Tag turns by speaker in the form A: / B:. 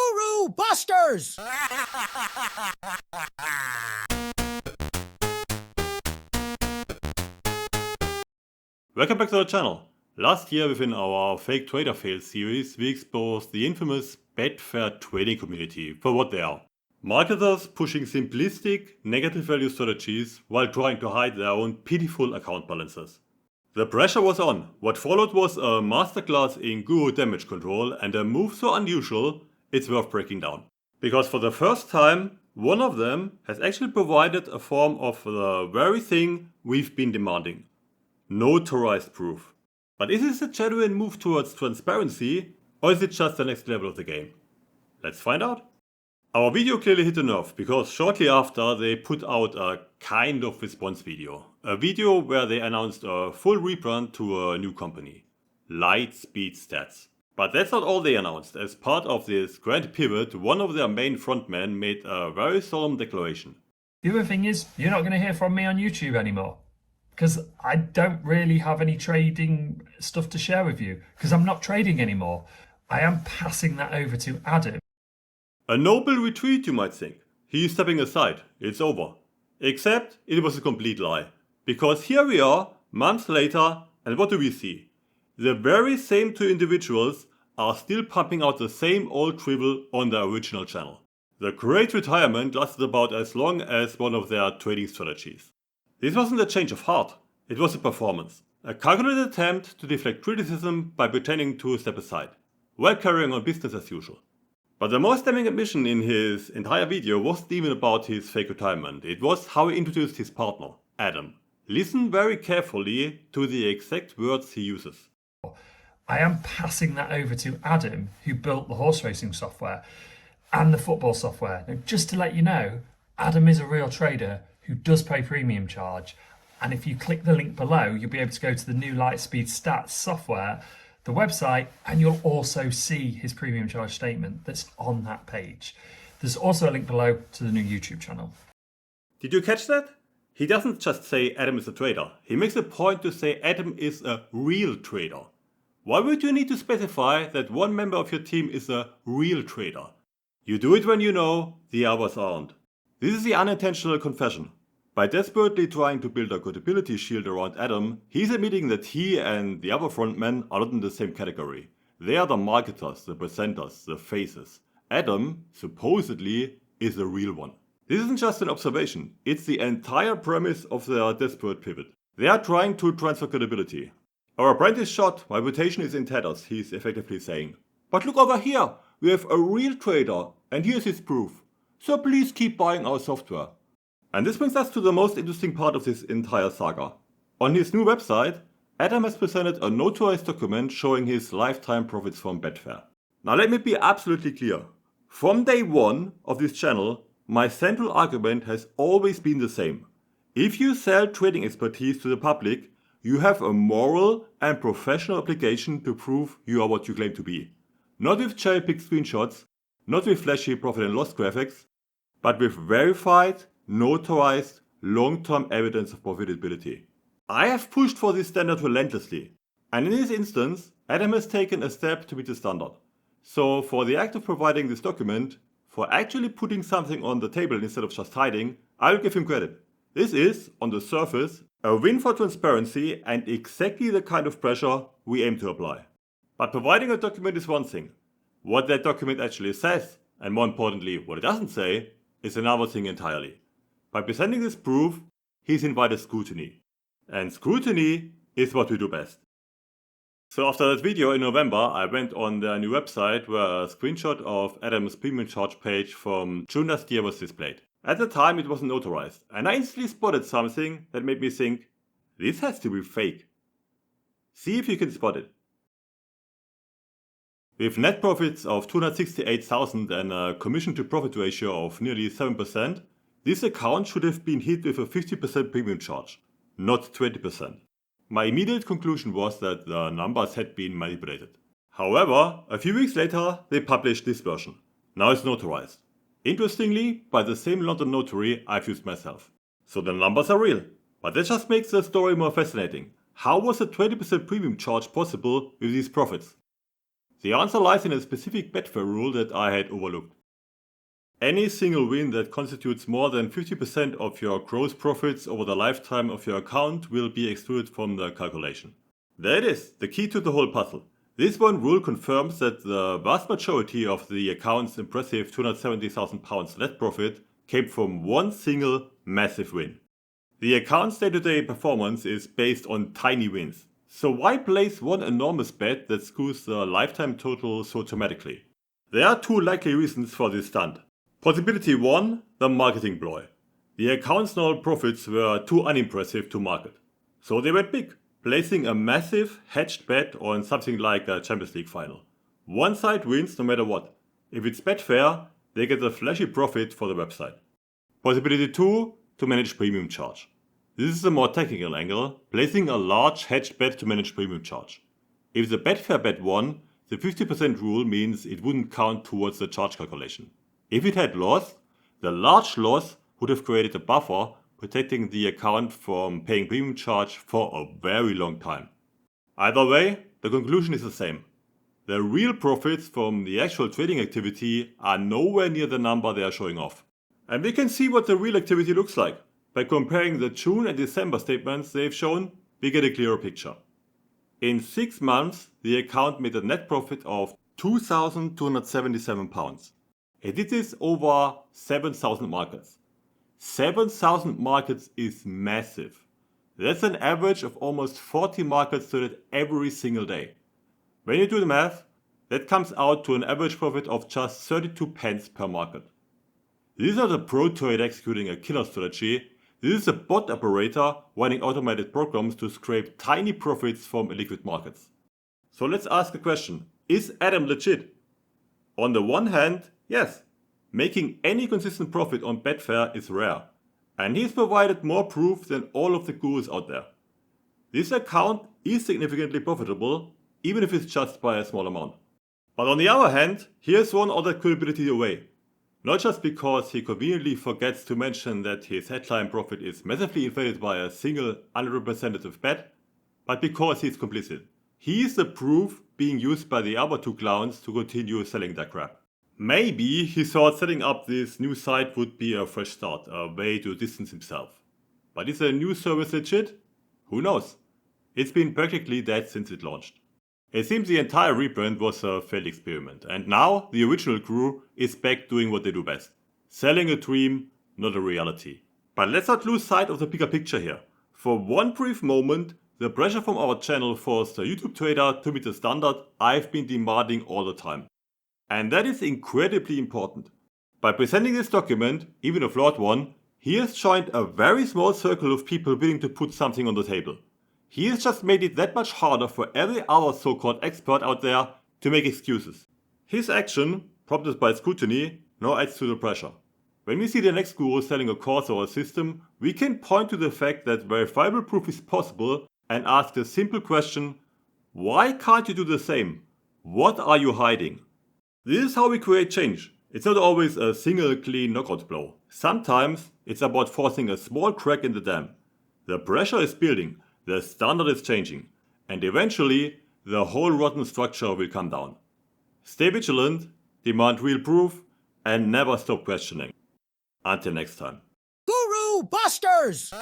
A: Guru Busters!
B: Welcome back to the channel. Last year within our Fake Trader Fails series, we exposed the infamous Betfair Trading Community for what they are. Marketers pushing simplistic, negative value strategies while trying to hide their own pitiful account balances. The pressure was on. What followed was a masterclass in guru damage control and a move so unusual, it's worth breaking down. Because for the first time, one of them has actually provided a form of the very thing we've been demanding. Notarized proof. But is this a genuine move towards transparency, or is it just the next level of the game? Let's find out. Our video clearly hit a nerve because shortly after they put out a kind of response video. A video where they announced a full rebrand to a new company, Lightspeed Stats. But that's not all they announced. As part of this grand pivot, one of their main frontmen made a very solemn declaration.
C: The other thing is, you're not going to hear from me on YouTube anymore. Because I don't really have any trading stuff to share with you. Because I'm not trading anymore. I am passing that over to Adam.
B: A noble retreat, you might think. He is stepping aside. It's over. Except it was a complete lie. Because here we are, months later, and what do we see? The very same two individuals are still pumping out the same old drivel on the original channel. The great retirement lasted about as long as one of their trading strategies. This wasn't a change of heart, it was a performance. A calculated attempt to deflect criticism by pretending to step aside, while carrying on business as usual. But the most damning admission in his entire video wasn't even about his fake retirement, it was how he introduced his partner, Adam. Listen very carefully to the exact words he uses.
C: I am passing that over to Adam, who built the horse racing software and the football software. Now, just to let you know, Adam is a real trader who does pay premium charge. And if you click the link below, you'll be able to go to the new Lightspeed Stats software, the website, and you'll also see his premium charge statement that's on that page. There's also a link below to the new YouTube channel.
B: Did you catch that? He doesn't just say Adam is a trader. He makes a point to say Adam is a real trader. Why would you need to specify that one member of your team is a real trader? You do it when you know the others aren't. This is the unintentional confession. By desperately trying to build a credibility shield around Adam, he's admitting that he and the other frontmen are not in the same category. They are the marketers, the presenters, the faces. Adam, supposedly, is the real one. This isn't just an observation, it's the entire premise of their desperate pivot. They are trying to transfer credibility. Our brand is shot, my reputation is in tatters, he's effectively saying. But look over here, we have a real trader, and here's his proof. So please keep buying our software. And this brings us to the most interesting part of this entire saga. On his new website, Adam has presented a notarized document showing his lifetime profits from Betfair. Now let me be absolutely clear. From day one of this channel, my central argument has always been the same. If you sell trading expertise to the public, you have a moral and professional obligation to prove you are what you claim to be. Not with cherry-picked screenshots, not with flashy profit and loss graphics, but with verified, notarized, long-term evidence of profitability. I have pushed for this standard relentlessly, and in this instance, Adam has taken a step to meet the standard. So for the act of providing this document, for actually putting something on the table instead of just hiding, I will give him credit. This is, on the surface, a win for transparency and exactly the kind of pressure we aim to apply. But providing a document is one thing. What that document actually says, and more importantly, what it doesn't say, is another thing entirely. By presenting this proof, he's invited scrutiny. And scrutiny is what we do best. So after that video in November, I went on their new website where a screenshot of Adam's Premium Charge page from June last year was displayed. At the time it wasn't notarized, and I instantly spotted something that made me think, this has to be fake. See if you can spot it. With net profits of $268,000 and a commission to profit ratio of nearly 7%, this account should have been hit with a 50% premium charge, not 20%. My immediate conclusion was that the numbers had been manipulated. However, a few weeks later they published this version. Now it's notarized. Interestingly, by the same London notary I've used myself. So the numbers are real. But that just makes the story more fascinating. How was a 20% premium charge possible with these profits? The answer lies in a specific Betfair rule that I had overlooked. Any single win that constitutes more than 50% of your gross profits over the lifetime of your account will be excluded from the calculation. There it is, the key to the whole puzzle. This one rule confirms that the vast majority of the account's impressive £270,000 net profit came from one single massive win. The account's day-to-day performance is based on tiny wins. So why place one enormous bet that skews the lifetime total so dramatically? There are two likely reasons for this stunt. Possibility 1, the marketing ploy. The account's normal profits were too unimpressive to market. So they went big, placing a massive hedged bet on something like a Champions League final. One side wins no matter what. If it's Betfair, they get a flashy profit for the website. Possibility 2, to manage premium charge. This is a more technical angle, placing a large hedged bet to manage premium charge. If the Betfair bet won, the 50% rule means it wouldn't count towards the charge calculation. If it had lost, the large loss would have created a buffer protecting the account from paying premium charge for a very long time. Either way, the conclusion is the same. The real profits from the actual trading activity are nowhere near the number they are showing off. And we can see what the real activity looks like. By comparing the June and December statements they've shown, we get a clearer picture. In 6 months, the account made a net profit of £2,277. It did this over 7,000 markets. 7,000 markets is massive. That's an average of almost 40 markets traded every single day. When you do the math, that comes out to an average profit of just 32 pence per market. This is not a pro trader executing a killer strategy. This is a bot operator running automated programs to scrape tiny profits from illiquid markets. So let's ask the question, is Adam legit? On the one hand, yes, making any consistent profit on Betfair is rare, and he's provided more proof than all of the gurus out there. This account is significantly profitable, even if it's just by a small amount. But on the other hand, here's one other credibility away. Not just because he conveniently forgets to mention that his headline profit is massively inflated by a single unrepresentative bet, but because he's complicit. He is the proof being used by the other two clowns to continue selling their crap. Maybe he thought setting up this new site would be a fresh start, a way to distance himself. But is a new service legit? Who knows? It's been practically dead since it launched. It seems the entire rebrand was a failed experiment, and now the original crew is back doing what they do best. Selling a dream, not a reality. But let's not lose sight of the bigger picture here. For one brief moment, the pressure from our channel forced a YouTube trader to meet the standard I've been demanding all the time. And that is incredibly important. By presenting this document, even a flawed one, he has joined a very small circle of people willing to put something on the table. He has just made it that much harder for every other so-called expert out there to make excuses. His action, prompted by scrutiny, now adds to the pressure. When we see the next guru selling a course or a system, we can point to the fact that verifiable proof is possible and ask the simple question, why can't you do the same? What are you hiding? This is how we create change. It's not always a single clean knockout blow. Sometimes it's about forcing a small crack in the dam. The pressure is building, the standard is changing, and eventually the whole rotten structure will come down. Stay vigilant, demand real proof, and never stop questioning. Until next time.
A: Guru Busters!